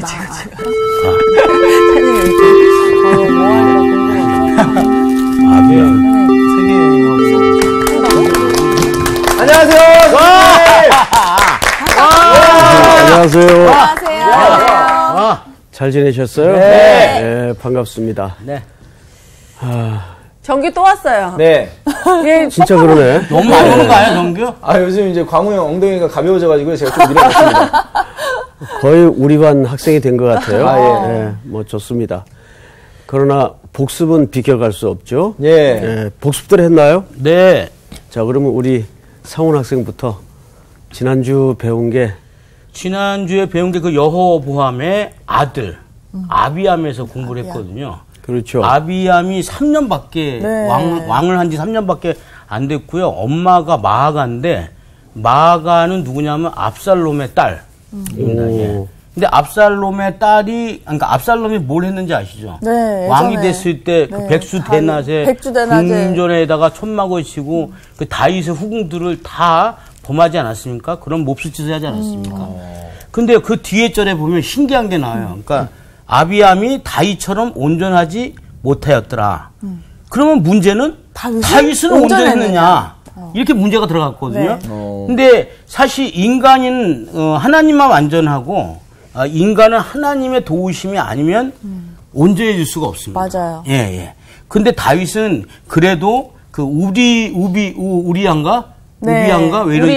그치. 아비야. 안녕하세요. 안녕하세요. 안녕하세요. 잘 지내셨어요? 네. 반갑습니다. 네. 정규 또 왔어요. 네. 예, 진짜 그러네. 너무 많이 오는 거 아니야, 정규? 요즘 이제 광우 형 엉덩이가 가벼워져가지고 제가 좀 밀어봤습니다. 거의 우리 반 학생이 된 것 같아요. 예. 뭐 좋습니다. 그러나 복습은 비켜갈 수 없죠. 예. 복습들 했나요? 네. 자, 그러면 우리 상훈 학생부터 지난주 배운 게 지난주에 배운 게 그 여호보암의 아들, 아비암에서 공부를 했거든요. 그렇죠. 아비암이 3년밖에, 네. 왕을 한 지 3년밖에 안 됐고요. 엄마가 마아가인데, 마아가는 누구냐면 압살롬의 딸입니다. 예. 근데 압살롬의 딸이, 그러니까 압살롬이 뭘 했는지 아시죠? 네, 왕이 예전에. 됐을 때 그 네, 백수대낮에 백주대낮에. 궁전에다가 천막을 치고 그 다윗의 후궁들을 다 범하지 않았습니까? 그런 몹쓸 짓을 하지 않았습니까? 근데 그 뒤에 절에 보면 신기한 게 나와요. 그러니까 아비암이 다윗처럼 온전하지 못하였더라. 그러면 문제는 다윗은 온전했느냐? 이렇게 문제가 들어갔거든요. 네. 근데 사실 인간인 하나님만 완전하고 인간은 하나님의 도우심이 아니면 온전해질 수가 없습니다. 맞아요. 예, 예. 근데 다윗은 그래도 그 우리야인가? 네. 우리야인가? 왜 이런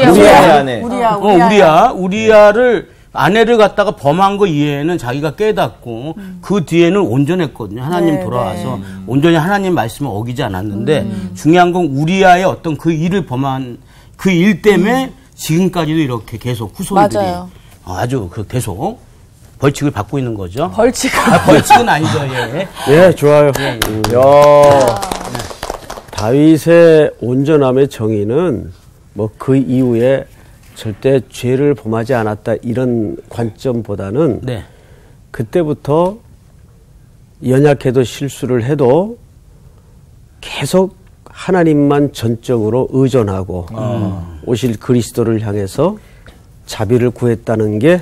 우리야를 아내를 갖다가 범한 거 이외에는 자기가 깨닫고 그 뒤에는 온전했거든요. 하나님 네, 돌아와서 온전히 하나님 말씀을 어기지 않았는데 중요한 건 우리야의 어떤 그 일을 범한 그 일 때문에 지금까지도 이렇게 계속 후손들이 맞아요. 아주 그 계속 벌칙을 받고 있는 거죠. 벌칙을. 벌칙은 아니죠. 예. 예, 좋아요. 다윗의 온전함의 정의는 뭐 그 이후에 절대 죄를 범하지 않았다 이런 관점보다는 네. 그때부터 연약해도 실수를 해도 계속 하나님만 전적으로 의존하고 오실 그리스도를 향해서 자비를 구했다는 게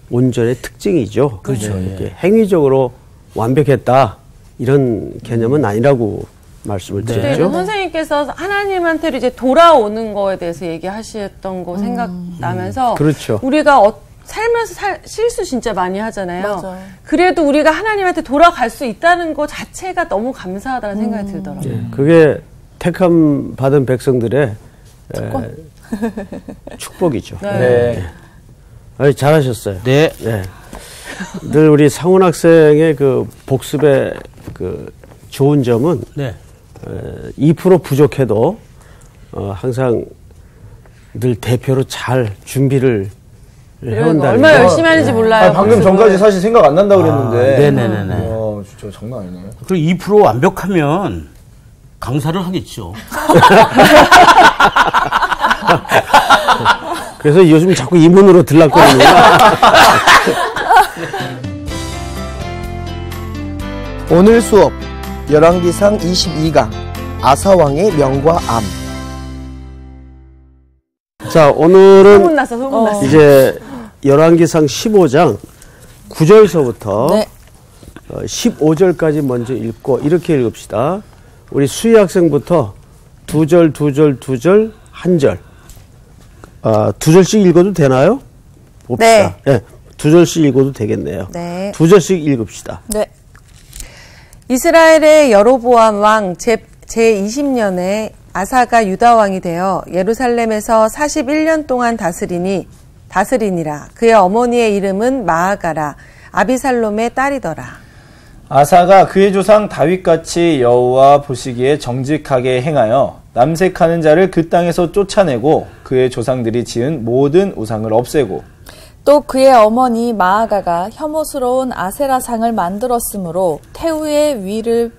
온전의 특징이죠. 그렇죠. 이렇게 행위적으로 완벽했다 이런 개념은 아니라고 말씀을 네, 드렸죠. 선생님께서 하나님한테로 이제 돌아오는 거에 대해서 얘기하셨던 거 생각나면서 그렇죠. 우리가 살면서 실수 진짜 많이 하잖아요. 맞아요. 그래도 우리가 하나님한테 돌아갈 수 있다는 거 자체가 너무 감사하다는 생각이 들더라고요. 그게 택함 받은 백성들의 축복이죠. 네. 잘하셨어요. 네. 늘 우리 상훈 학생의 그 복습의 그 좋은 점은 네. 2% 부족해도 항상 늘 대표로 잘 준비를 해온다는 얼마나 거. 열심히 하는지 몰라요. 방금 전까지 사실 생각 안 난다고 그랬는데. 네네네네. 진짜 장난 아니네요. 그리고 2% 완벽하면 강사를 하겠죠. 그래서 요즘 자꾸 이문으로 들락거리는 오늘 수업 열왕기상 22강 아사왕의 명과 암. 자, 오늘은 소문났어. 이제 열왕기상 15장 9절서부터 네. 15절까지 먼저 읽고 이렇게 읽읍시다. 우리 수희 학생부터 2절, 2절, 2절, 1절. 2절씩 읽어도 되나요? 봅시다. 네. 2절씩 읽어도 되겠네요. 네. 2절씩 읽읍시다. 네. 이스라엘의 여로보암 왕 제20년에 아사가 유다 왕이 되어 예루살렘에서 41년 동안 다스리니라. 그의 어머니의 이름은 마아가라. 아비살롬의 딸이더라. 아사가 그의 조상 다윗같이 여호와 보시기에 정직하게 행하여 남색하는 자를 그 땅에서 쫓아내고 그의 조상들이 지은 모든 우상을 없애고 또 그의 어머니 마아가가 혐오스러운 아세라상을 만들었으므로 태우의 위를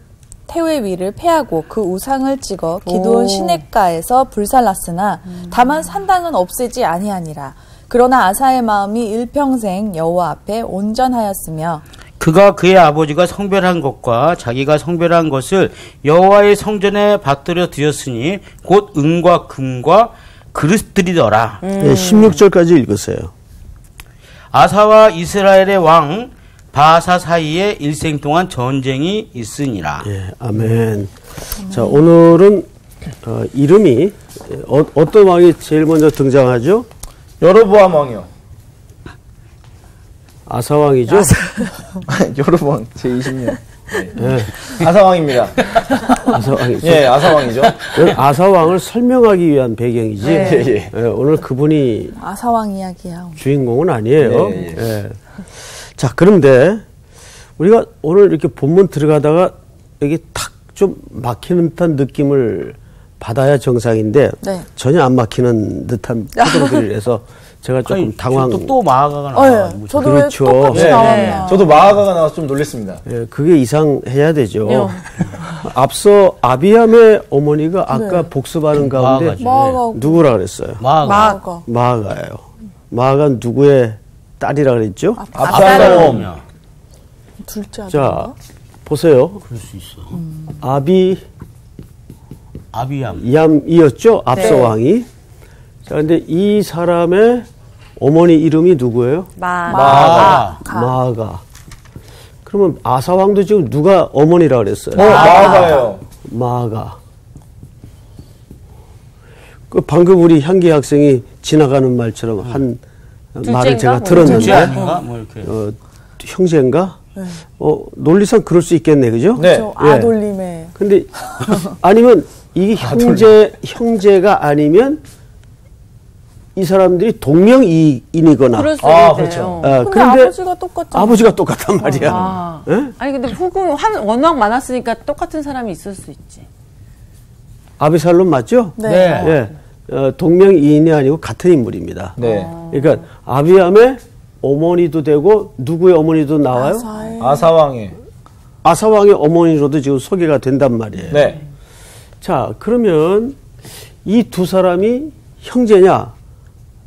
패하고 그 우상을 찍어 기드온 시냇가에서 불살랐으나 다만 산당은 없애지 아니하니라. 그러나 아사의 마음이 일평생 여호와 앞에 온전하였으며 그가 그의 아버지가 성별한 것과 자기가 성별한 것을 여호와의 성전에 받들여 드렸으니 곧 은과 금과 그릇들이더라. 네, 16절까지 읽으세요. 아사와 이스라엘의 왕 바사 사이에 일생 동안 전쟁이 있으니라. 예, 아멘. 자, 오늘은 이름이 어떤 왕이 제일 먼저 등장하죠? 여로보암 왕이요. 아사 왕이죠? 여로보암 제20년. 예, 아사 왕입니다. 아사 왕이죠. 예, 아사 왕이죠. 아사 왕을 설명하기 위한 배경이지. 예. 예, 오늘 그분이 아사왕 이야기야. 주인공은 아니에요. 예. 예. 자, 그런데 우리가 오늘 이렇게 본문 들어가다가 여기 탁 좀 막히는 듯한 느낌을 받아야 정상인데 네. 전혀 안 막히는 듯한 표정들이라서 제가 조금 아니, 당황. 또 마아가가 네. 나와가지고. 저도 그렇죠. 왜 똑같이 예. 나왔나. 저도 마아가가 나와서 좀 놀랐습니다. 예, 그게 이상해야 되죠. 앞서 아비암의 어머니가 아까 복습하는 가운데 마아가죠. 마아가 누구라 그랬어요? 마아가. 마아가예요. 마아가 누구의 딸이라 그랬죠? 압살롬. 둘째 아들. 자, 보세요. 그럴 수 있어. 아비암. 이암이었죠? 앞서 네. 왕이. 자, 근데 이 사람의 어머니 이름이 누구예요? 마아가. 마아가. 그러면 아사 왕도 지금 누가 어머니라 그랬어요? 마아가예요. 마아가. 그 방금 우리 향기 학생이 지나가는 말처럼 한 말을 제가 뭐 들었는데, 둘째 아닌가? 뭐 이렇게. 형제인가? 논리상 그럴 수 있겠네, 그죠? 네. 저 예. 아돌림의 근데 아니면 이게 형제가 아니면 이 사람들이 동명이인이거나. 그럴 수도 아, 있대요. 그렇죠. 근데 그런데 아버지가 똑같잖아. 아버지가 똑같단 말이야. 아. 예? 아니 근데 후궁 워낙 많았으니까 똑같은 사람이 있을 수 있지. 아비살롬 맞죠? 네. 예. 동명이인이 아니고 같은 인물입니다. 네. 그러니까 아비암의 어머니도 되고 누구의 어머니도 나와요? 아사의 아사 왕의. 아사 왕의 어머니로도 지금 소개가 된단 말이에요. 네. 자, 그러면 이 두 사람이 형제냐?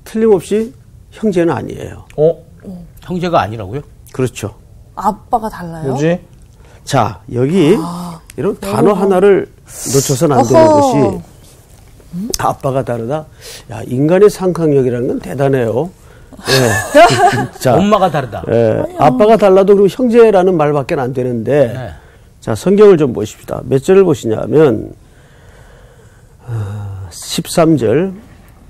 틀림없이 형제는 아니에요. 형제가 아니라고요? 그렇죠. 아빠가 달라요? 뭐지? 자, 여기 이런 단어 하나를 놓쳐서는 안 되는 어허. 것이 아빠가 다르다. 야, 인간의 상상력이라는 건 대단해요. 예. 자, 엄마가 다르다. 아빠가 달라도 그리고 형제라는 말밖에 안 되는데 네. 자, 성경을 좀 보십시다. 몇 절을 보시냐면 13절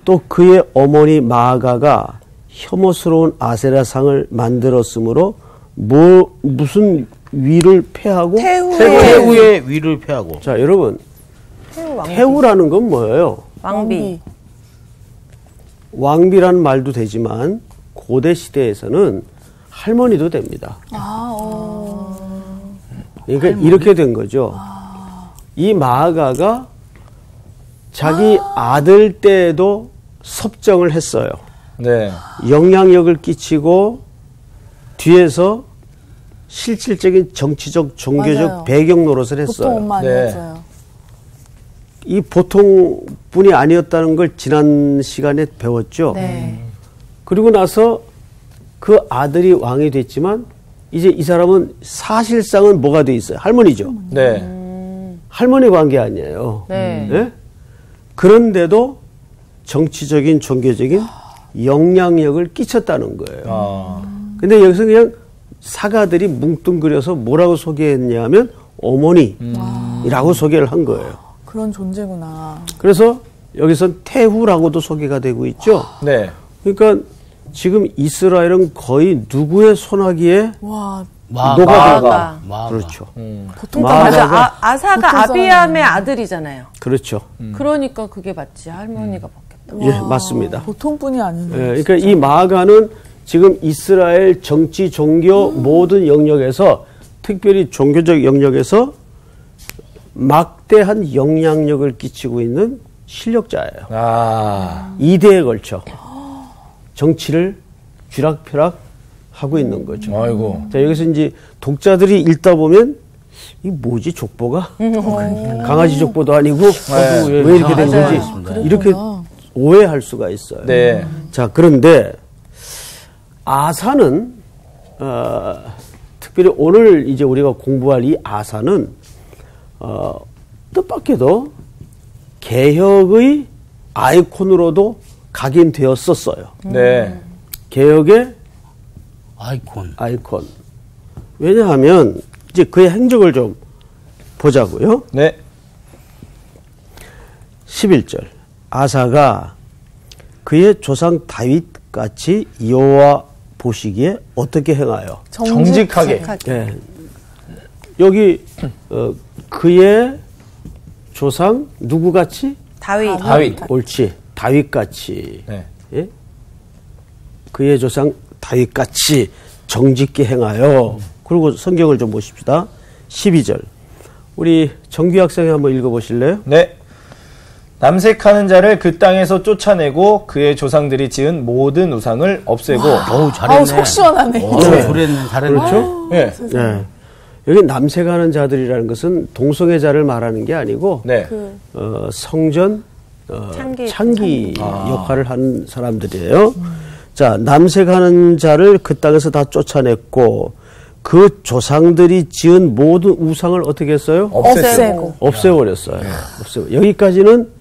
또 그의 어머니 마아가가 혐오스러운 아세라상을 만들었으므로 무슨 위를 패하고 태후의 위를 패하고. 자, 여러분 태후라는 건 뭐예요? 왕비. 왕비라는 말도 되지만 고대 시대에서는 할머니도 됩니다. 그러니까 이렇게 된 거죠. 이 마아가가 자기 아들 때에도 섭정을 했어요. 네. 영향력을 끼치고 뒤에서 실질적인 정치적, 종교적 맞아요. 배경 노릇을 했어요. 보통 엄마 네. 아니었어요. 이 보통 분이 아니었다는 걸 지난 시간에 배웠죠. 네. 그리고 나서 그 아들이 왕이 됐지만 이제 이 사람은 사실상은 뭐가 돼 있어요? 할머니죠. 네. 할머니 관계 아니에요. 네. 예? 그런데도 정치적인, 종교적인 영향력을 끼쳤다는 거예요. 근데 여기서 그냥 사가들이 뭉뚱그려서 뭐라고 소개했냐면 어머니라고 소개를 한 거예요. 그런 존재구나. 그래서 여기선 태후라고도 소개가 되고 있죠. 네. 그러니까 지금 이스라엘은 거의 누구의 손아귀에 와, 녹아들어가. 마아가. 그렇죠. 보통 맞아. 마아가가- 아사가 보통 아비암의 아들이잖아요. 그렇죠. 그러니까 그게 맞지. 할머니가 바뀌었다. 예, 맞습니다. 보통 분이 아니네. 예, 그러니까 이 마아가는 지금 이스라엘 정치, 종교 모든 영역에서 특별히 종교적 영역에서 막대한 영향력을 끼치고 있는 실력자예요. 아. 2대에 걸쳐 정치를 쥐락펴락 하고 있는 거죠. 아이고. 자, 여기서 이제 독자들이 읽다 보면 이 뭐지 족보가? 강아지 족보도 아니고 왜 이렇게 된 거지? 이렇게 오해할 수가 있어요. 네. 자, 그런데 아사는 특별히 오늘 이제 우리가 공부할 이 아사는 뜻밖에도 개혁의 아이콘으로도 각인되었었어요. 네. 개혁의 아이콘. 왜냐하면 이제 그의 행적을 좀 보자고요. 네. 11절. 아사가 그의 조상 다윗같이 여호와 보시기에 어떻게 행하여? 정직하게. 예. 여기 그의 조상 누구같이? 다윗. 옳지. 다윗같이. 네. 예? 그의 조상 다윗같이 정직히 행하여. 그리고 성경을 좀 보십시다. 12절. 우리 정규 학생이 한번 읽어보실래요? 네. 남색하는 자를 그 땅에서 쫓아내고 그의 조상들이 지은 모든 우상을 없애고. 어우, 잘했네. 아우, 속 시원하네. 잘했네. 그렇죠? 네. 네. 여기 남색하는 자들이라는 것은 동성애자를 말하는 게 아니고 네. 성전 창기 역할을 한 사람들이에요. 자, 남색하는 자를 그 땅에서 다 쫓아냈고 그 조상들이 지은 모든 우상을 어떻게 했어요? 없애고. 없애버렸어요. 여기까지는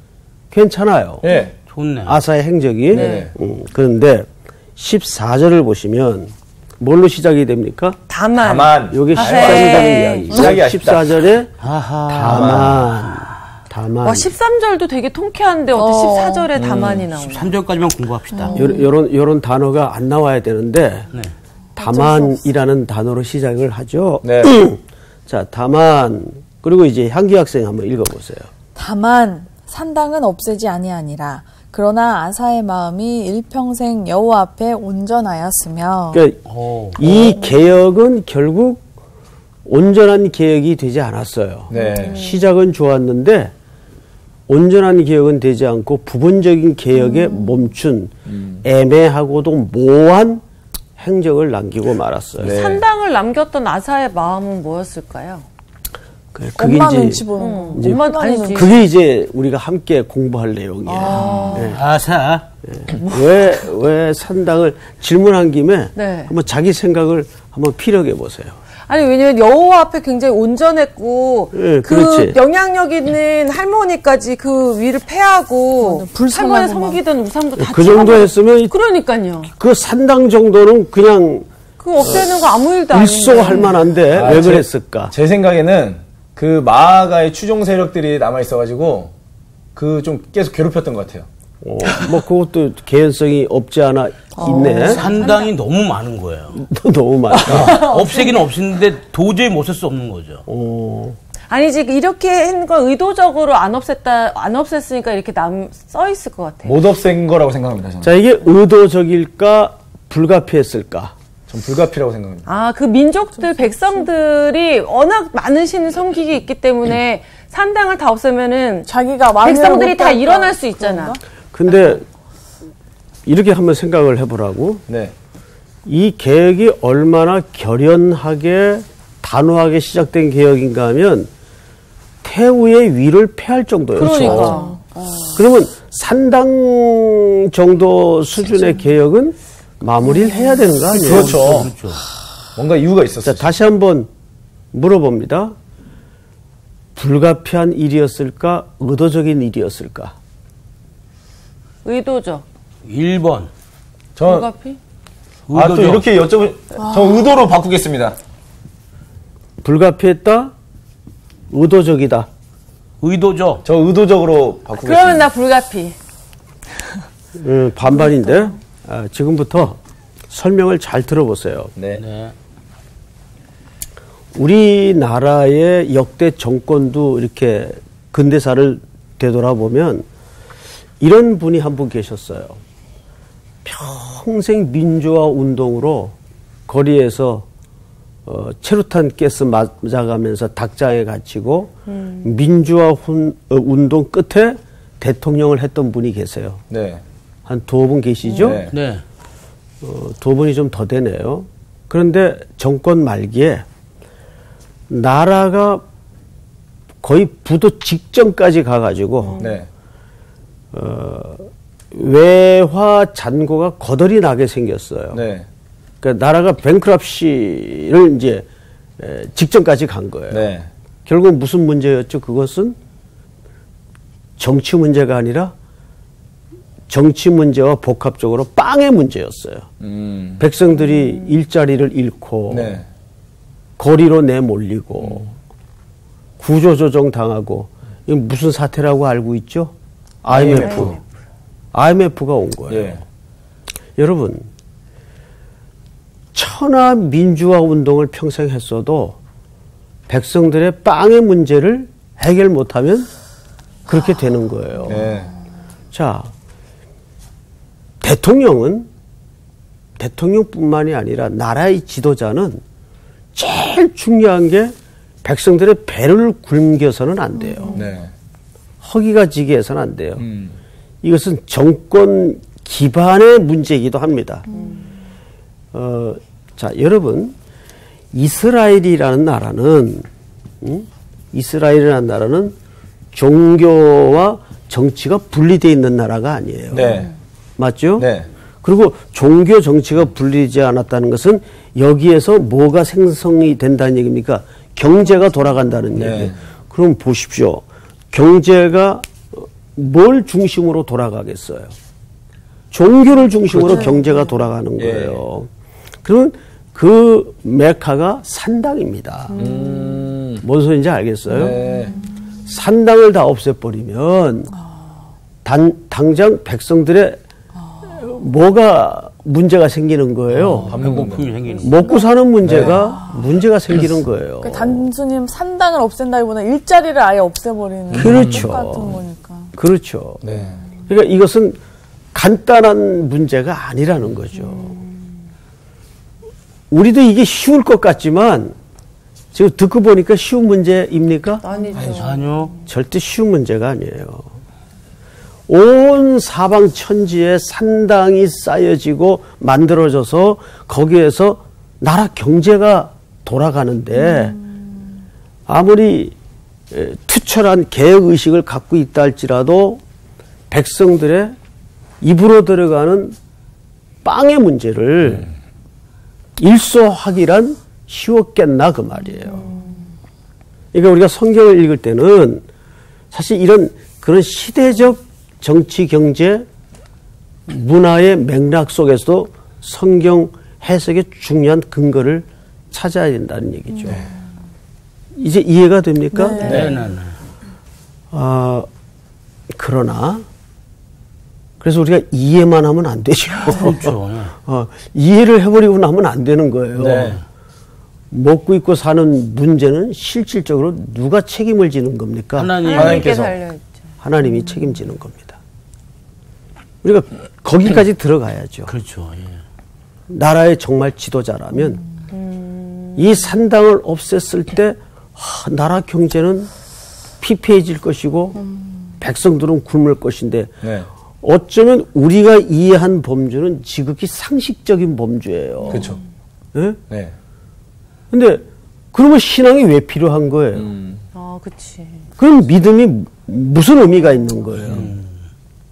괜찮아요. 네. 좋네. 아사의 행적이. 네. 그런데 14절을 보시면 뭘로 시작이 됩니까? 다만. 요게 13절의 이야기. 시작이 아쉽다. 14절에 다만. 와, 13절도 되게 통쾌한데 어떻게 14절에 다만이 나오나? 13절까지만 공부합시다. 요런 단어가 안 나와야 되는데 네. 다만이라는 단어로 시작을 하죠. 네. 자, 다만. 그리고 이제 향기 학생 한번 읽어보세요. 다만 산당은 없애지 아니하니라. 그러나 아사의 마음이 일평생 여호와 앞에 온전하였으며. 그러니까 이 개혁은 결국 온전한 개혁이 되지 않았어요. 네. 시작은 좋았는데 온전한 개혁은 되지 않고 부분적인 개혁에 멈춘 애매하고도 모호한 행적을 남기고 말았어요. 네. 산당을 남겼던 아사의 마음은 뭐였을까요? 그게 엄마 이제 눈치 보는 거. 이제 엄마 아니지. 그게 이제 우리가 함께 공부할 내용이에요. 네. 아사. 왜 산당을 질문한 김에 네. 한번 자기 생각을 한번 피력해 보세요. 아니 왜냐면 여호와 앞에 굉장히 온전했고 예, 그 그렇지. 영향력 있는 할머니까지 그 위를 패하고 불쌍하고 할머니 섬기던 우상도 다 그 정도 치워버려- 했으면 그러니까요. 그 산당 정도는 그냥 그 없애는 거 아무 일도 아닌데. 일소할 만한데 왜 그랬을까? 제 생각에는 그 마아가의 추종 세력들이 남아 있어가지고 그 좀 계속 괴롭혔던 것 같아요. 뭐 그것도 개연성이 없지 않아 있네. 산당이 너무 많은 거예요. 너무 많다. 없애기는 없앴는데 도저히 못 쓸 수 없는 거죠. 아니지 이렇게 한 건 의도적으로 안 없앴으니까 이렇게 써 있을 것 같아요. 못 없앤 거라고 생각합니다. 저는. 자, 이게 의도적일까 불가피했을까? 전 불가피라고 생각합니다. 아, 그 민족들, 백성들이 워낙 많은 신을 섬기기 있기 때문에 산당을 다 없애면은 자기가 마음대로 백성들이 다 못할까? 일어날 수 있잖아. 근데 이렇게 한번 생각을 해보라고. 네. 이 개혁이 얼마나 결연하게 단호하게 시작된 개혁인가 하면 태우의 위를 패할 정도였죠. 그러니까. 그러면 산당 정도 수준의 개혁은 마무리를 해야 되는 거 아니에요? 그렇죠. 뭔가 이유가 있었어요. 자, 다시 한번 물어봅니다. 불가피한 일이었을까? 의도적인 일이었을까? 의도적. 1번. 전, 불가피? 또 의도죠. 이렇게 저 의도로 바꾸겠습니다. 불가피했다? 의도적이다. 의도죠. 저 의도적으로 바꾸겠습니다. 그러면 나 불가피. 반반인데 지금부터 설명을 잘 들어보세요. 네. 네. 우리나라의 역대 정권도 이렇게 근대사를 되돌아보면 이런 분이 한 분 계셨어요. 평생 민주화 운동으로 거리에서 체류탄 가스 맞아가면서 닭장에 갇히고 민주화 운동 끝에 대통령을 했던 분이 계세요. 네. 한 두어 분 계시죠? 네. 네. 두 분이 좀 더 되네요. 그런데 정권 말기에 나라가 거의 부도 직전까지 가가지고 네. 외화 잔고가 거덜이 나게 생겼어요. 네. 그러니까 나라가 뱅크럽시를 이제 직전까지 간 거예요. 네. 결국 무슨 문제였죠? 그것은 정치 문제가 아니라 정치 문제와 복합적으로 빵의 문제였어요. 백성들이 일자리를 잃고 네. 거리로 내몰리고 구조조정 당하고 이게 무슨 사태라고 알고 있죠? IMF가 온 거예요. 예. 여러분 천하 민주화 운동을 평생 했어도 백성들의 빵의 문제를 해결 못하면 그렇게 되는 거예요. 예. 자, 대통령뿐만이 아니라 나라의 지도자는 제일 중요한 게 백성들의 배를 굶겨서는 안 돼요. 네. 허기가 지게 해서는 안 돼요. 이것은 정권 기반의 문제이기도 합니다. 자, 여러분, 이스라엘이라는 나라는 종교와 정치가 분리되어 있는 나라가 아니에요. 네. 맞죠? 네. 그리고 종교 정치가 분리되지 않았다는 것은 여기에서 뭐가 생성이 된다는 얘기입니까? 경제가 돌아간다는 네. 얘기예요. 그럼 보십시오. 경제가 뭘 중심으로 돌아가겠어요? 종교를 중심으로 그렇죠. 경제가 돌아가는 거예요. 그러면 그 메카가 산당입니다. 뭔 소리인지 알겠어요? 네. 산당을 다 없애버리면 당장 백성들의 뭐가 문제가 생기는 거예요. 배고픔이 생기는 먹고 사는 문제가 생기는 거예요. 그러니까 단순히 산당을 없앤다기보다 일자리를 아예 없애버리는 그렇죠. 똑같은 거니까. 그렇죠. 네. 그러니까 이것은 간단한 문제가 아니라는 거죠. 우리도 이게 쉬울 것 같지만 지금 듣고 보니까 쉬운 문제입니까? 아니죠. 아니요. 절대 쉬운 문제가 아니에요. 온 사방 천지에 산당이 쌓여지고 만들어져서 거기에서 나라 경제가 돌아가는데 아무리 투철한 개혁의식을 갖고 있다 할지라도 백성들의 입으로 들어가는 빵의 문제를 일소하기란 쉬웠겠나 그 말이에요. 그러니까 우리가 성경을 읽을 때는 사실 그런 시대적 정치, 경제, 문화의 맥락 속에서도 성경 해석의 중요한 근거를 찾아야 된다는 얘기죠. 이제 이해가 됩니까? 네. 그러나 그래서 우리가 이해만 하면 안 되죠. 그렇죠. 이해를 해버리고 나면 안 되는 거예요. 네. 먹고 입고 사는 문제는 실질적으로 누가 책임을 지는 겁니까? 하나님께 달려있죠. 하나님이 책임지는 겁니다. 우리가 거기까지 들어가야죠. 그렇죠. 예. 나라의 정말 지도자라면 이 산당을 없앴을 때 나라 경제는 피폐해질 것이고 백성들은 굶을 것인데 네. 어쩌면 우리가 이해한 범주는 지극히 상식적인 범주예요. 그렇죠. 네? 네. 근데 그러면 신앙이 왜 필요한 거예요? 그치. 그럼 믿음이 무슨 의미가 있는 거예요?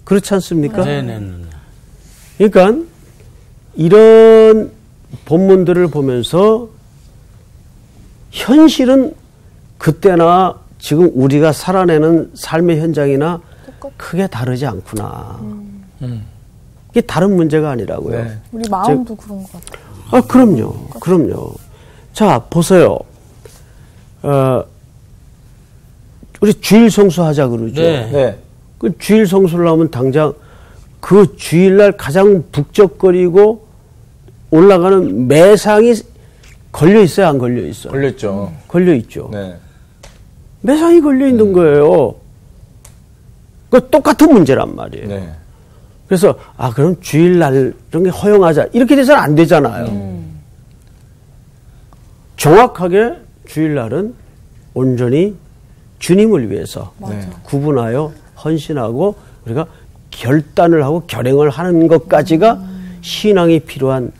그렇지 않습니까? 네네. 그러니까 이런 본문들을 보면서 현실은 그때나 지금 우리가 살아내는 삶의 현장이나 크게 다르지 않구나. 이게 다른 문제가 아니라고요. 네. 우리 마음도 그런 것 같아요. 그럼요. 자, 보세요. 우리 주일 성수하자 그러죠. 네. 네. 그 주일 성수를 하면 당장 그 주일날 가장 북적거리고 올라가는 매상이 걸려 있어요, 안 걸려 있어요? 걸렸죠. 걸려 있죠. 네. 매상이 걸려 있는 거예요. 그 똑같은 문제란 말이에요. 네. 그래서 그럼 주일날 이런 게 허용하자 이렇게 돼서는 안 되잖아요. 정확하게 주일날은 온전히 주님을 위해서 구분하여 헌신하고 우리가 결단을 하고 결행을 하는 것까지가 신앙이 필요한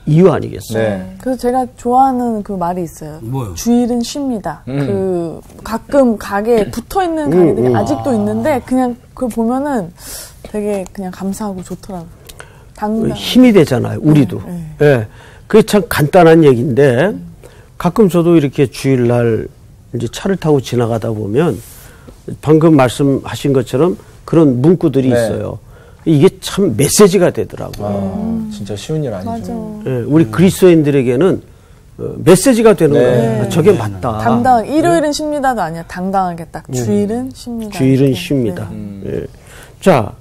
이유 아니겠어요? 네. 그래서 제가 좋아하는 그 말이 있어요. 뭐요? 주일은 쉽니다. 그 가끔 가게에 붙어 있는 가게들이 아직도 있는데 그냥 그걸 보면은 되게 그냥 감사하고 좋더라고요. 당장 힘이 되잖아요, 우리도. 예. 그게 참 간단한 얘기인데 가끔 저도 이렇게 주일날 이제 차를 타고 지나가다 보면 방금 말씀하신 것처럼 그런 문구들이 네. 있어요. 이게 참 메시지가 되더라고요. 진짜 쉬운 일 아니죠. 맞아. 예, 우리 그리스도인들에게는 메시지가 되는 거예요. 저게 맞다. 당당 일요일은 쉽니다도 아니야. 당당하게 딱 주일은 쉽니다. 주일은 이렇게. 쉽니다. 예. 자,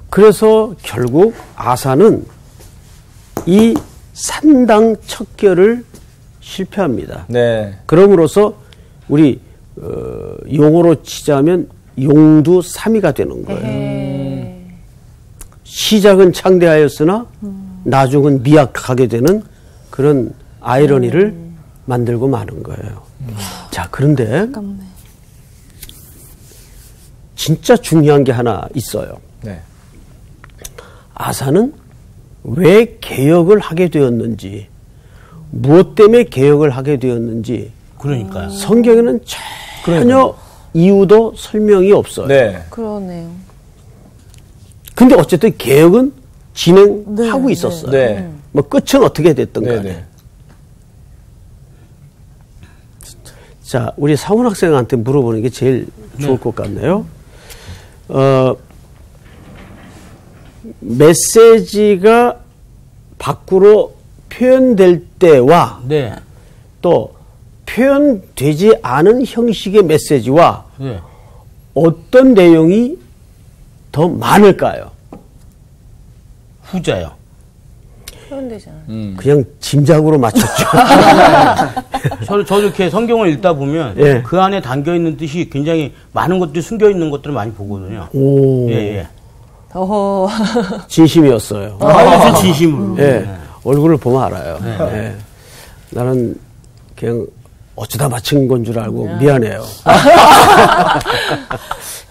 그래서 결국 아사는 이 산당 척결을 실패합니다. 네. 그럼으로써 우리 용어로 치자면 용두삼이가 되는 거예요. 시작은 창대하였으나 나중은 미약하게 되는 그런 아이러니를 만들고 마는 거예요. 자, 그런데 아깝네. 진짜 중요한 게 하나 있어요. 네. 아사는 왜 개혁을 하게 되었는지, 무엇 때문에 개혁을 하게 되었는지 그러니까요. 성경에는 전혀 이유도 설명이 없어요. 네. 그러네요. 근데 어쨌든 개혁은 진행하고 네, 있었어요. 네. 뭐 끝은 어떻게 됐든 간에. 네. 자, 우리 사원 학생한테 물어보는 게 제일 좋을 것 같네요. 메시지가 밖으로 표현될 때와 네. 또 표현되지 않은 형식의 메시지와 네. 어떤 내용이 더 많을까요? 후자요. 표현되잖아요. 그냥 짐작으로 맞췄죠. 저도 이렇게 성경을 읽다 보면 예. 그 안에 담겨 있는 뜻이 굉장히 많은 것들이 숨겨 있는 것들을 많이 보거든요. 오, 예. 어허. 진심이었어요. 아, 진심으로. 예, 얼굴을 보면 알아요. 예. 나는 그냥 어쩌다 맞춘 건 줄 알고 미안해요.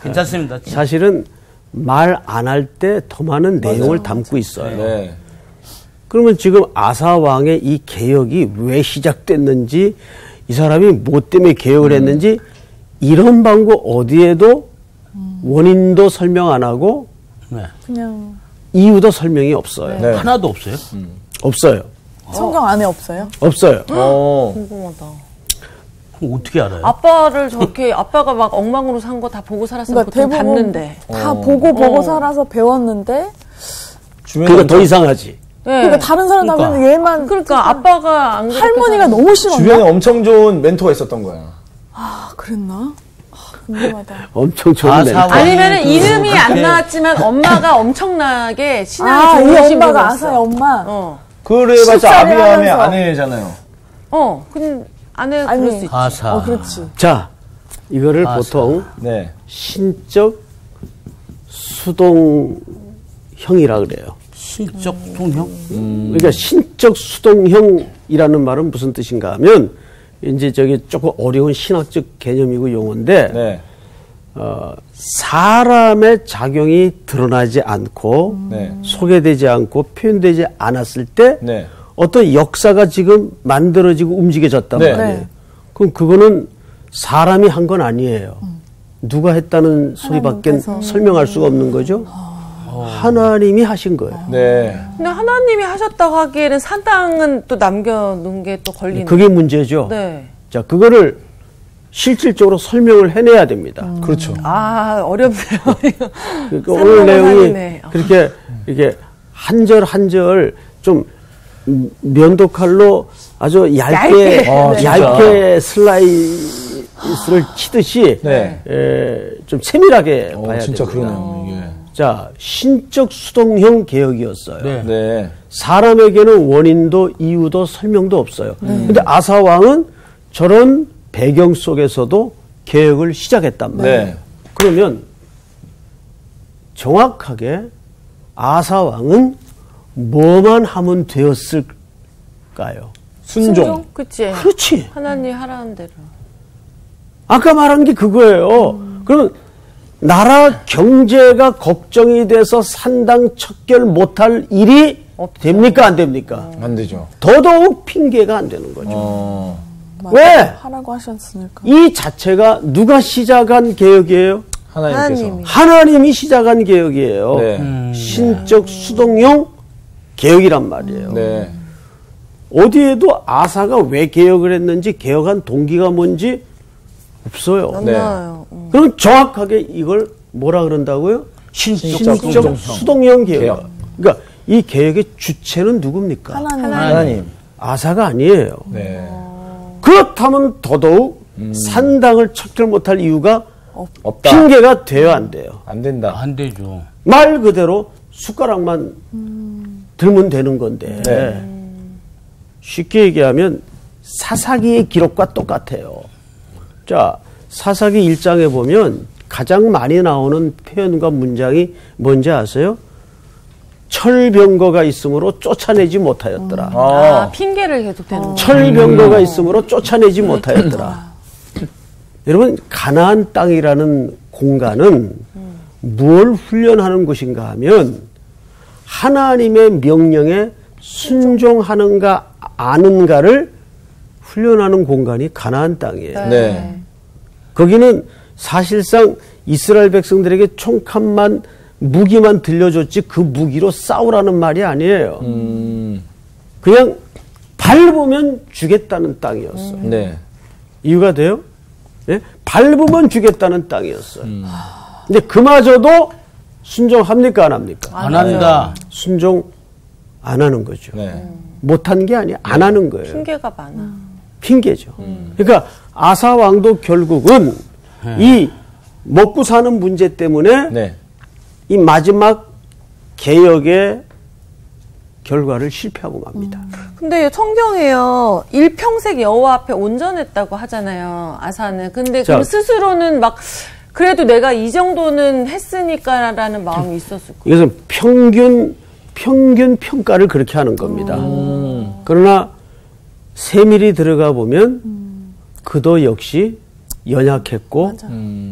괜찮습니다. 사실은 말 안 할 때 더 많은 내용을 담고 있어요. 네. 그러면 지금 아사 왕의 이 개혁이 왜 시작됐는지, 이 사람이 뭐 때문에 개혁을 했는지, 이런 방법 어디에도 원인도 설명 안 하고 네. 그냥 이유도 설명이 없어요. 네. 하나도 없어요. 없어요. 성경 안에 없어요? 없어요. 궁금하다. 그럼 어떻게 알아요? 아빠를 저렇게 아빠가 막 엉망으로 산 거 다 보고 살았으면 그러니까 보통 봤는데. 다 보고 살아서 배웠는데 그러니까 더 이상하지. 네. 그러니까 다른 사람 그러니까. 하면 얘만 그러니까 아빠가 안 그렇게 할머니가 살았는데. 너무 싫었나? 주변에 엄청 좋은 멘토가 있었던 거야. 아 그랬나? 아, 궁금하다. 엄청 좋은 아사 멘트. 왕. 아니면은 이름이 안 그렇게- 나왔지만 엄마가 엄청나게 신앙이 아, 이 좋으신 엄마가 분이었어. 아사의 엄마. 그래봤자 식사를 아비함의 하면서. 아내잖아요. 근데 아내가 아니, 그럴 수 있지. 아사. 그렇지. 자, 이거를 아사. 보통 네. 신적 수동형이라 그래요. 신적 통형? 그러니까 신적 수동형이라는 말은 무슨 뜻인가 하면, 이제 저기 조금 어려운 신학적 개념이고 용어인데, 네. 사람의 작용이 드러나지 않고 네. 소개되지 않고 표현되지 않았을 때 네. 어떤 역사가 지금 만들어지고 움직여졌단 네. 말이에요. 네. 그럼 그거는 사람이 한 건 아니에요. 누가 했다는 소리밖에 하나님께서. 설명할 수가 없는 거죠. 하나님이 하신 거예요. 네. 근데 하나님이 하셨다고 하기에는 산당은 또 남겨놓은 게 또 걸리는. 그게 문제죠. 네. 자, 그거를 실질적으로 설명을 해내야 됩니다. 그렇죠. 아 어렵네요. 이거. 그러니까 오늘 내용이 살인네. 그렇게 이게 한 절 한 절 좀 면도칼로 아주 얇게 얇게 슬라이스를 치듯이 네. 좀 세밀하게 봐야 진짜 됩니다. 그러네요, 이게. 자, 신적 수동형 개혁이었어요. 네. 네. 사람에게는 원인도 이유도 설명도 없어요. 근데 아사 왕은 저런 배경 속에서도 개혁을 시작했단 말이에요. 네. 그러면 정확하게 아사 왕은 뭐만 하면 되었을까요? 순종. 그치. 그렇지. 하나님 하라는 대로. 아까 말한 게 그거예요. 그러면 나라 경제가 걱정이 돼서 산당 척결 못할 일이 됩니까 안 됩니까? 안 되죠. 더더욱 핑계가 안 되는 거죠. 맞아. 왜? 하라고 하셨으니까. 이 자체가 누가 시작한 개혁이에요? 하나님께서. 하나님이 시작한 개혁이에요. 네. 신적 수동형 개혁이란 말이에요. 네. 어디에도 아사가 왜 개혁을 했는지 개혁한 동기가 뭔지 없어요. 안 네. 나와요. 그럼 정확하게 이걸 뭐라 그런다고요? 신적 수동형 개혁. 그러니까 이 개혁의 주체는 누굽니까? 하나님. 아사가 아니에요. 네. 그렇다면 더더욱 산당을 척결 못할 이유가 없다. 핑계가 돼야 안 돼요. 안 된다. 안 되죠. 말 그대로 숟가락만 들면 되는 건데 네. 쉽게 얘기하면 사사기의 기록과 똑같아요. 자, 사사기 1장에 보면 가장 많이 나오는 표현과 문장이 뭔지 아세요? 철병거가 있으므로 쫓아내지 못하였더라. 핑계를 계속 대는 거. 철병거가 있으므로 쫓아내지 못하였더라. 여러분, 가나안 땅이라는 공간은 무엇을 훈련하는 곳인가 하면 하나님의 명령에 순종하는가 아는가를 훈련하는 공간이 가나안 땅이에요. 네. 거기는 사실상 이스라엘 백성들에게 총칼만 무기만 들려줬지 그 무기로 싸우라는 말이 아니에요. 그냥 밟으면 주겠다는 땅이었어요. 네. 이유가 돼요? 예? 밟으면 주겠다는 땅이었어요. 근데 그마저도 순종합니까 안 합니까? 안 한다. 순종 안 하는 거죠. 네. 못한 게 아니야. 안 하는 거예요. 핑계가 많아. 핑계죠. 그러니까 아사 왕도 결국은 이 먹고 사는 문제 때문에 네. 이 마지막 개혁의 결과를 실패하고 맙니다. 근데 성경에요, 일평생 여호와 앞에 온전했다고 하잖아요, 아사는. 근데 자, 그럼 스스로는 막, 그래도 내가 이 정도는 했으니까라는 마음이 있었을 거예요. 이것은 평균 평가를 그렇게 하는 겁니다. 그러나 세밀히 들어가 보면 그도 역시 연약했고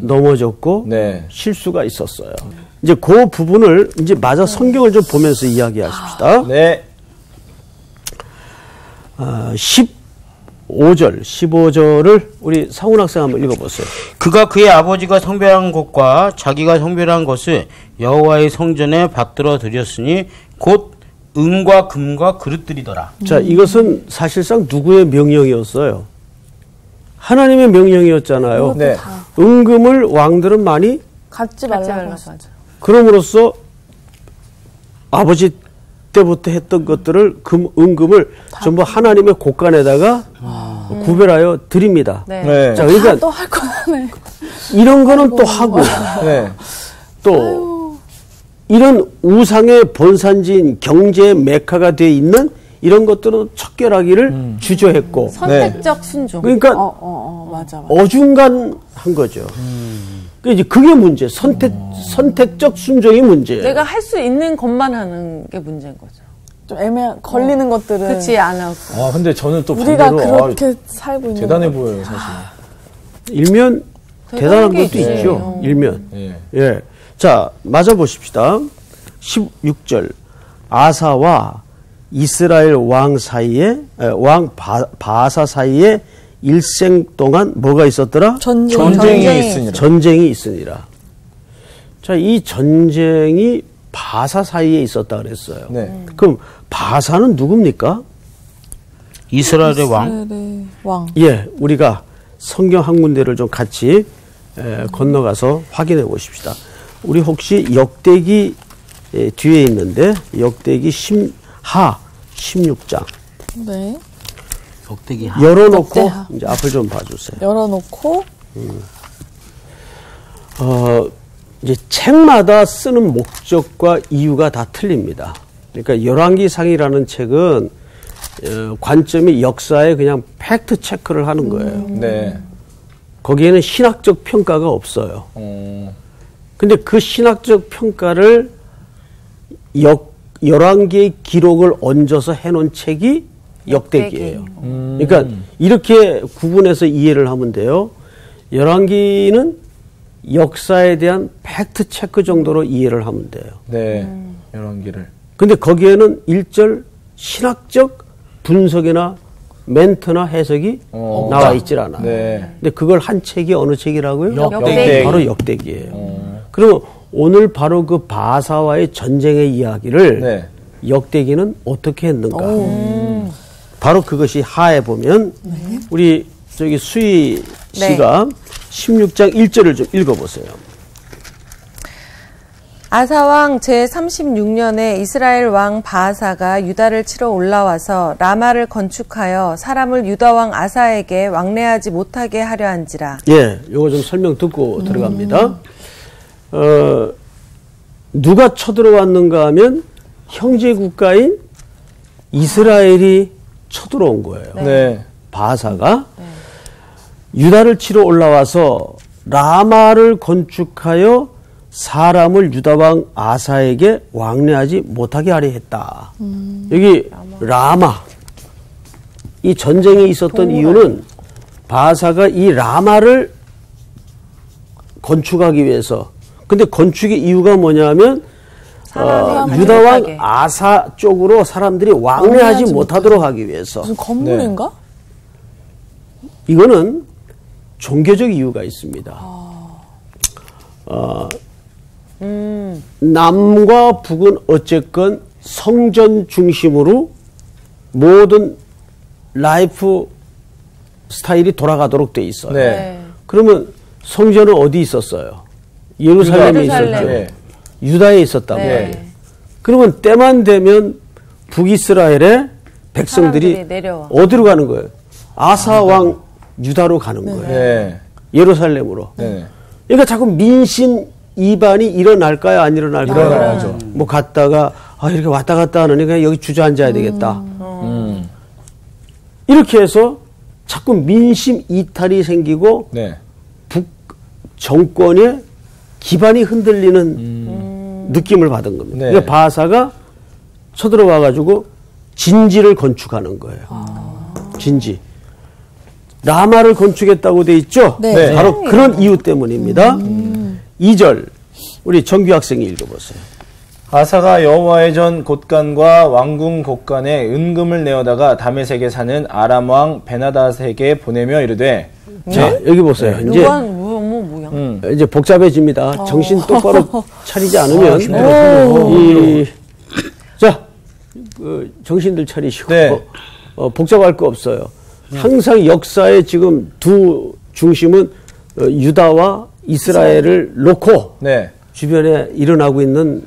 넘어졌고 네. 실수가 있었어요. 이제 그 부분을 이제 마저 성경을 좀 보면서 이야기하십시다. 네. 15절을 우리 상훈 학생 한번 읽어보세요. 그가 그의 아버지가 성별한 것과 자기가 성별한 것을 여호와의 성전에 받들어 드렸으니 곧 은과 금과 그릇들이더라. 자, 이것은 사실상 누구의 명령이었어요? 하나님의 명령이었잖아요. 네. 은금을 왕들은 많이 같이 갖지 말라고 말라고 하셨어요. 하죠. 그럼으로써 아버지 때부터 했던 것들을 은금을 전부 하나님의 곳간에다가 구별하여 드립니다. 네. 네. 자, 그러니까 또 할 거네. 이런 거는 또 하고 네. 또 이런 우상의 본산지인 경제의 메카가 되어 있는 이런 것들은 척결하기를 주저했고 선택적 순종. 그러니까 맞아. 어중간한 거죠. 그러니까 이제 그게 문제. 선택적 순종이 문제예요. 내가 할 수 있는 것만 하는 게 문제인 거죠. 좀 걸리는 것들은. 그렇지, 안 하고. 아, 근데 저는 또 우리가 반대로 그렇게 살고 있는. 대단해 보여요, 사실. 일면 대단한 게 것도 있지. 있죠. 일면. 예. 예. 자, 맞아 보십시다. 16절. 아사와 이스라엘 왕 사이에, 바아사 사이에 일생 동안 뭐가 있었더라? 전쟁이 있으니라. 자, 이 전쟁이 바사 사이에 있었다 그랬어요. 네. 그럼 바사는 누굽니까? 이스라엘의 왕. 이스라엘의 왕. 예, 우리가 성경 한 군데를 좀 같이 건너가서 확인해 보십시다. 우리 혹시 역대기 뒤에 있는데 역대기 하 16장 네. 역대기 열어놓고 역대하. 이제 앞을 좀 봐주세요. 열어놓고. 이제 책마다 쓰는 목적과 이유가 다 틀립니다. 그러니까 열왕기상이라는 책은 관점이 역사에 그냥 팩트 체크를 하는 거예요. 네. 거기에는 신학적 평가가 없어요. 근데 그 신학적 평가를 열왕기의 기록을 얹어서 해놓은 책이 역대기예요. 그러니까 이렇게 구분해서 이해를 하면 돼요. 열왕기는 역사에 대한 팩트 체크 정도로 이해를 하면 돼요. 네. 열왕기를. 근데 거기에는 일절 신학적 분석이나 멘트나 해석이 나와 있질 않아요. 네. 근데 그걸 한 책이 어느 책이라고요? 역대기. 바로 역대기예요. 그러면 오늘 바로 그 바사와의 전쟁의 이야기를 네. 역대기는 어떻게 했는가? 바로 그것이 하에 보면 우리 저기 수희 씨가 16장 1절을 좀 읽어보세요. 아사왕 제36년에 이스라엘 왕 바하사가 유다를 치러 올라와서 라마를 건축하여 사람을 유다왕 아사에게 왕래하지 못하게 하려 한지라. 예, 요거 좀 설명 듣고 들어갑니다. 누가 쳐들어왔는가 하면 형제 국가인 이스라엘이 쳐들어온 거예요. 네. 바하사가 유다를 치러 올라와서 라마를 건축하여 사람을 유다왕 아사에게 왕래하지 못하게 하려 했다. 여기 라마, 이 전쟁이 있었던 이유는 바하사가 이 라마를 건축하기 위해서. 근데 건축의 이유가 뭐냐면 유다왕 아사 쪽으로 사람들이 왕래하지 못하도록 하기 위해서. 무슨 건물인가? 이거는 종교적 이유가 있습니다. 남과 북은 어쨌건 성전 중심으로 모든 라이프 스타일이 돌아가도록 돼 있어요. 네. 그러면 성전은 어디 있었어요? 예루살렘에 있었죠. 네. 유다에 있었단 네. 말이에요. 그러면 때만 되면 북이스라엘의 백성들이 사람들이 내려와. 어디로 가는 거예요? 아사 왕 유다로 가는 거예요. 네. 예루살렘으로. 네. 그러니까 자꾸 민심 이반이 일어날까요? 안 일어날까요? 일어나죠. 뭐 갔다가 이렇게 왔다 갔다 하니까 여기 주저앉아야 되겠다. 이렇게 해서 자꾸 민심 이탈이 생기고 네. 북 정권의 기반이 흔들리는 느낌을 받은 겁니다. 네. 그러니까 바하사가 쳐들어와 가지고 진지를 건축하는 거예요. 진지. 라마를 건축했다고 돼 있죠? 네. 바로 그런 이유 때문입니다. 2절 우리 정규 학생이 읽어보세요. 아사가 여호와의 전 곳간과 왕궁 곳간에 은금을 내어다가 다메섹에 사는 아람 왕 베나닷에게 보내며 이르되 자, 여기 보세요. 이제 뭐야? 이제 복잡해집니다. 정신 똑바로 차리지 않으면 자, 정신들 차리시고 네. 복잡할 거 없어요. 항상 역사의 지금 두 중심은 유다와 이스라엘을 놓고 네. 주변에 일어나고 있는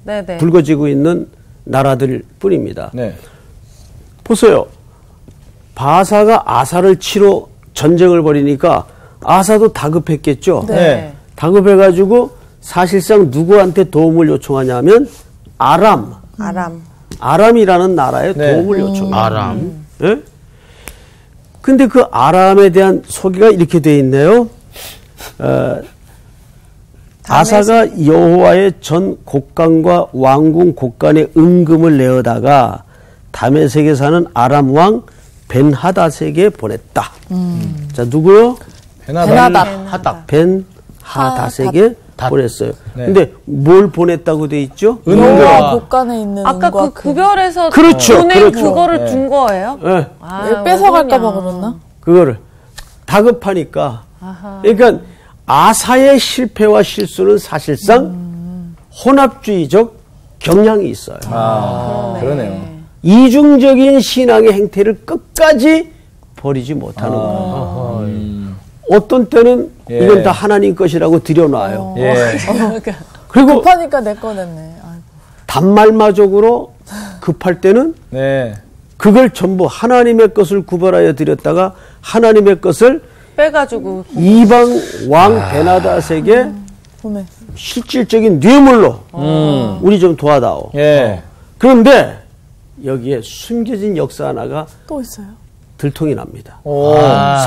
네네. 불거지고 있는 나라들 뿐입니다. 네. 보세요. 바하사가 아사를 치러 전쟁을 벌이니까 아사도 다급했겠죠. 네. 다급해가지고 사실상 누구한테 도움을 요청하냐면 아람이라는 나라에 네. 도움을 요청해요. 아람. 예? 근데 그 아람에 대한 소개가 이렇게 돼 있네요. 아사가 여호와의 전 곡간과 왕궁 곡간에 은금을 내어다가 다메섹에 사는 아람 왕 벤하닷에게 보냈다. 자, 누구요? 베나닷. 벤하닷에게 보냈어요. 네. 근데 뭘 보냈다고 돼 있죠? 여호와 곳간에 있는 아까 은과 그 구별해서 그렇죠, 보낸 그렇죠. 그거를 준 거예요? 예. 뺏어갈까봐 그랬나? 그거를 다급하니까. 그러니까 아사의 실패와 실수는 사실상 혼합주의적 경향이 있어요. 그러네요. 이중적인 신앙의 행태를 끝까지 버리지 못하는 거예요. 어떤 때는 예. 이건 다 하나님 것이라고 들여놔요. 예. 그리고 급하니까 내 거 냈네. 아이고. 단말마적으로 급할 때는 네. 그걸 전부 하나님의 것을 구별하여 드렸다가 하나님의 것을 빼가지고 이방 왕 베나닷에게 보내. 실질적인 뇌물로 우리 좀 도와다오. 예. 그런데 여기에 숨겨진 역사 하나가 또 있어요. 들통이 납니다. 오.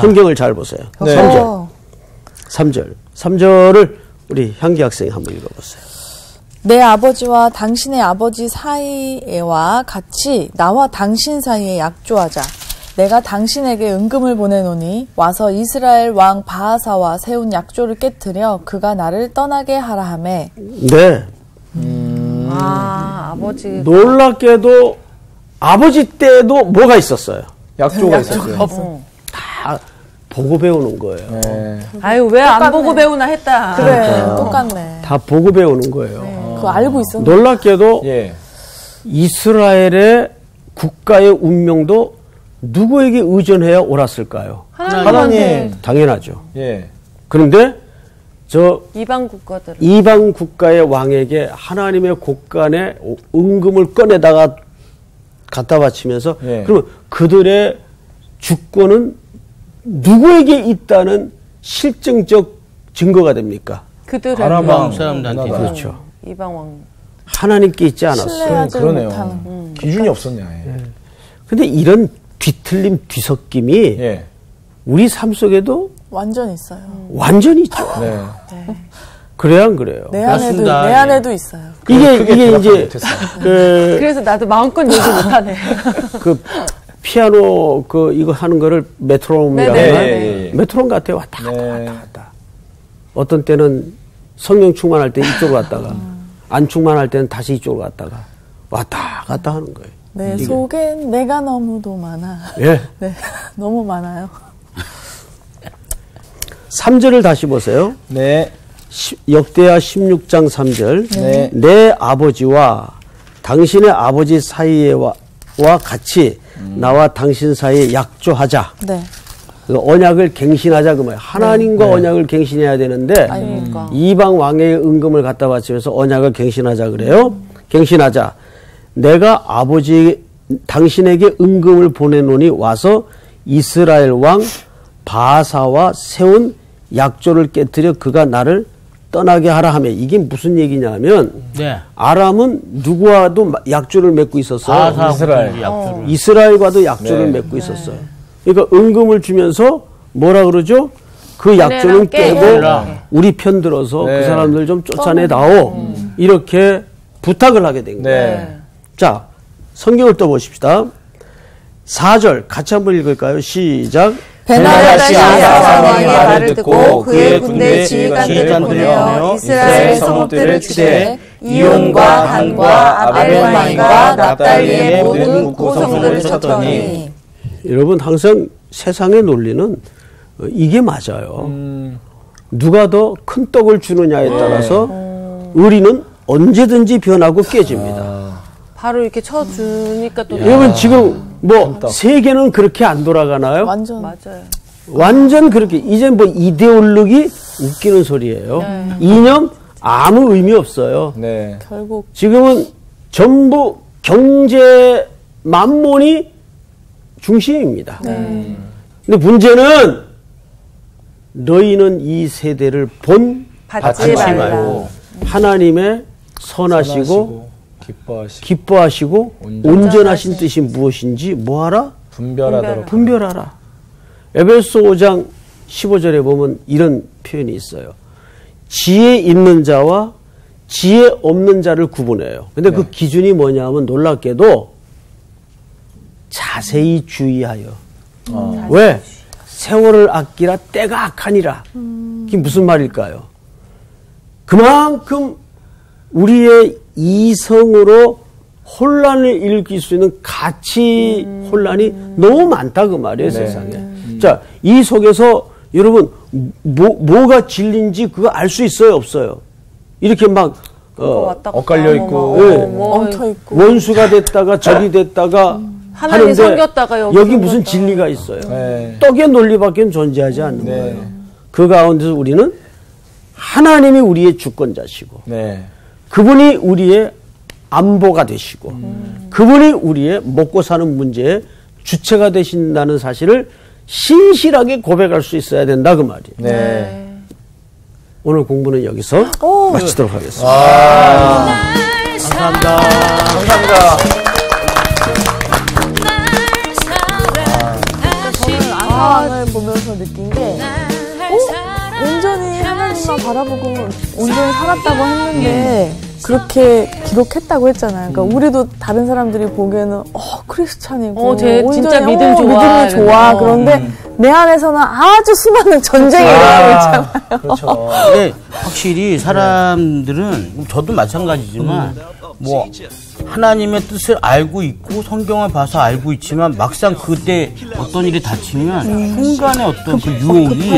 성경을 잘 보세요. 네. 3절. 3절을 우리 향기 학생이 한번 읽어보세요. 내 아버지와 당신의 아버지 사이와 같이 나와 당신 사이에 약조하자. 내가 당신에게 은금을 보내노니 와서 이스라엘 왕 바하사와 세운 약조를 깨뜨려 그가 나를 떠나게 하라 하매. 네. 아버지 놀랍게도 아버지 때도 뭐가 있었어요? 약조가 있었어요. 다 보고 배우는 거예요. 네. 아유 왜 안 보고 배우나 했다. 그래, 똑같네. 다 보고 배우는 거예요. 그거 알고 있었는데. 놀랍게도 예. 이스라엘의 국가의 운명도 누구에게 의존해야 옳았을까요? 하나님. 당연하죠. 예. 그런데 이방 국가들 이방 국가의 왕에게 하나님의 곳간에 은금을 꺼내다가 갖다 바치면서 예. 그러면 그들의 주권은 누구에게 있다는 실증적 증거가 됩니까? 그들은 아람 사람들한테. 그렇죠. 이방 왕. 하나님께 있지 않았어요. 신뢰하지 그러네요. 못하는. 기준이 없었네. 아예. 근데 이런 뒤틀림 뒤섞임이 예. 우리 삶 속에도 완전 있어요. 완전히 있죠. 네. 그래요, 안 그래요? 내 안에도 맞습니다. 내 안에도 있어요. 이게 이제 못했어요. 그래서 나도 마음껏 얘기 못하네. 그 피아노 이거 하는 거를 메트로놈이라고 네네. 하나요? 예, 예. 메트로놈 같아요. 왔다 갔다 네. 왔다 갔다. 어떤 때는 성령 충만할 때 이쪽으로 갔다가 안 충만할 때는 다시 이쪽으로 갔다가 왔다 갔다 하는 거예요. 내 이게. 속엔 내가 너무도 많아. 예. 네, 너무 많아요. 3절을 다시 보세요. 네. 역대하 16장 3절. 네. 내 아버지와 당신의 아버지 사이와 같이 나와 당신 사이에 약조하자. 네. 그 언약을 갱신하자 그 말이에요. 하나님과 언약을 갱신해야 되는데 그러니까. 이방 왕의 은금을 갖다 바치면서 언약을 갱신하자 그래요. 갱신하자. 내가 당신에게 은금을 보내노니 와서 이스라엘 왕 바하사와 세운 약조를 깨뜨려 그가 나를 떠나게 하라 하며 이게 무슨 얘기냐면 네. 아람은 누구와도 약조를 맺고 있었어요. 이스라엘. 이스라엘과도 약조를 네. 맺고 있었어요. 그러니까 은금을 주면서 뭐라 그러죠? 그 약조는 깨고 우리 편 들어서 네. 그 사람들 좀 쫓아내다오. 이렇게 부탁을 하게 된 거예요. 네. 자, 성경을 또 보십시다. 4절 같이 한번 읽을까요? 시작. 베나다시 아사 왕의 말을 말을 듣고 그의 군대 지휘관들을 지휘관들을 보내어 보내어 이스라엘 성읍들을 치되 이온과 단과 아벨마임과 납달리의 모든 국고성들을 쳤더니 여러분 항상 세상의 논리는 이게 맞아요. 누가 더 큰 떡을 주느냐에 따라서 의리는 언제든지 변하고 깨집니다. 바로 이렇게 쳐주니까 또 여러분 지금 뭐 세계는 그렇게 안 돌아가나요? 완전 맞아요. 완전 그렇게 이제 뭐 이데올로기 웃기는 소리예요. 이념 아무 의미 없어요. 네. 결국 지금은 전부 경제 만몬이 중심입니다. 근데 문제는 너희는 이 세대를 받지 말고 하나님의 선하시고 기뻐하시고 온전하신 뜻이 무엇인지 뭐하라? 분별하라. 에베소 5장 15절에 보면 이런 표현이 있어요. 지혜 있는 자와 지혜 없는 자를 구분해요. 근데 그 기준이 뭐냐면 놀랍게도 자세히 주의하여. 왜? 세월을 아끼라 때가 악하니라. 그게 무슨 말일까요? 그만큼 우리의 이성으로 혼란을 일으킬 수 있는 가치 혼란이 너무 많다 그 말이에요. 세상에. 자, 이 속에서 여러분 뭐가 진리인지 그거 알 수 있어요 없어요? 이렇게 막 엇갈려 있고 엉켜 있고 원수가 됐다가 적이 됐다가 하나님 하는데 섬겼다가 여기 무슨 섬겼다가. 진리가 있어요. 네. 떡의 논리밖에 존재하지 않는 네. 거예요. 그 가운데서 우리는 하나님이 우리의 주권자시고 네. 그분이 우리의 안보가 되시고 그분이 우리의 먹고 사는 문제의 주체가 되신다는 사실을 신실하게 고백할 수 있어야 된다 그 말이에요. 네. 오늘 공부는 여기서 마치도록 하겠습니다. 감사합니다. 감사합니다. 저는 아사왕을 보면서 느낀 게 온전히 하나님만 바라보고 온전히 살았다고 했는데 그렇게 기록했다고 했잖아요. 그러니까 우리도 다른 사람들이 보기에는 크리스찬이고 쟤 진짜 온전히, 믿음 좋아. 믿음이 좋아. 그런데 내 안에서는 아주 수많은 전쟁이 일어나고 있잖아요. 그렇죠. 근데 확실히 사람들은 저도 마찬가지지만 뭐 하나님의 뜻을 알고 있고 성경을 봐서 알고 있지만 막상 그때 어떤 일이 닥치면 순간에 어떤 그 유혹이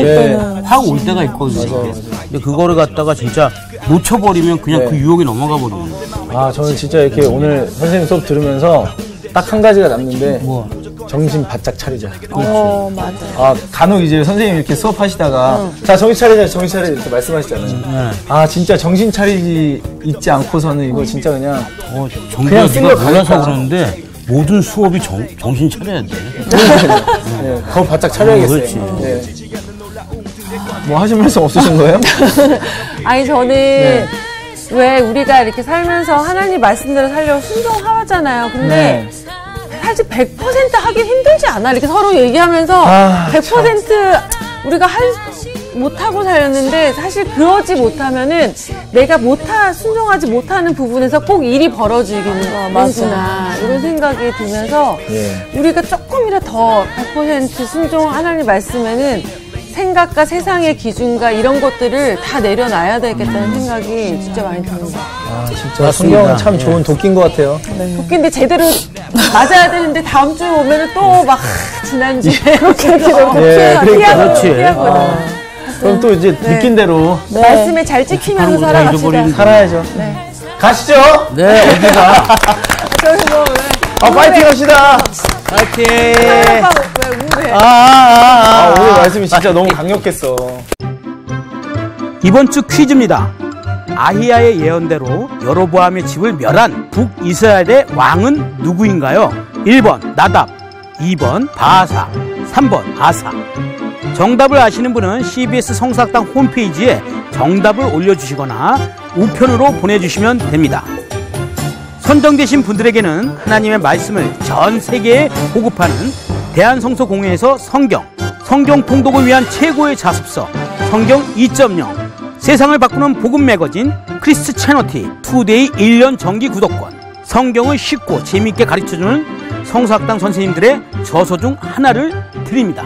확 올 때가 있거든요. 근데 그거를 갖다가 진짜 놓쳐버리면 그냥 그 유혹이 넘어가 버리는 거예요. 저는 진짜 이렇게 오늘 선생님 수업 들으면서 딱 한 가지가 남는데 정신 바짝 차리자. 맞아. 아, 간혹 이제 선생님 이렇게 수업하시다가 자, 정신 차리자 이렇게 말씀하시잖아요. 아, 진짜 정신 차리지 있지 않고서는 이거 진짜 그냥 정규가 네가 몰라서 그러는데 모든 수업이 정신 차려야 돼. 네, 더 바짝 차려야겠어요. 그렇지. 네. 뭐 하실 말씀 없으신 거예요? 아니 저는 왜 우리가 이렇게 살면서 하나님 말씀대로 살려고 순종하잖아요. 근데 사실 100% 하긴 힘들지 않아. 이렇게 서로 얘기하면서 100% 우리가 못하고 살렸는데 사실 그러지 못하면은 내가 순종하지 못하는 부분에서 꼭 일이 벌어지겠구나 이런 생각이 들면서 우리가 조금이라도 더 100% 순종 하나님 말씀에는 생각과 세상의 기준과 이런 것들을 다 내려놔야 되겠다는 생각이 진짜 많이 듭니다. 아, 진짜 성경은 참 좋은 도끼인 것 같아요. 도끼인데 제대로 맞아야 되는데 다음 주에 오면은 또 막 지난주에 그렇게 피하거든. 그럼 또 이제 느낀 대로 말씀에 잘 찍히면서 살아갑시다. 살아야죠. 가시죠. 네, 어디가? 저희 뭐 파이팅 합시다. 파이팅. 왜 우울해? 오늘 말씀이 진짜 너무 강력했어. 이번 주 퀴즈입니다. 아히야의 예언대로 여로보암의 집을 멸한 북이스라엘의 왕은 누구인가요? 1번 나답, 2번 바아사, 3번 아사. 정답을 아시는 분은 CBS 성사학당 홈페이지에 정답을 올려주시거나 우편으로 보내주시면 됩니다. 선정되신 분들에게는 하나님의 말씀을 전 세계에 보급하는 대한성서공회에서 성경 통독을 위한 최고의 자습서 성경 2.0, 세상을 바꾸는 복음 매거진 크리스트 채너티 투데이 1년 정기 구독권, 성경을 쉽고 재미있게 가르쳐주는 성서학당 선생님들의 저서 중 하나를 드립니다.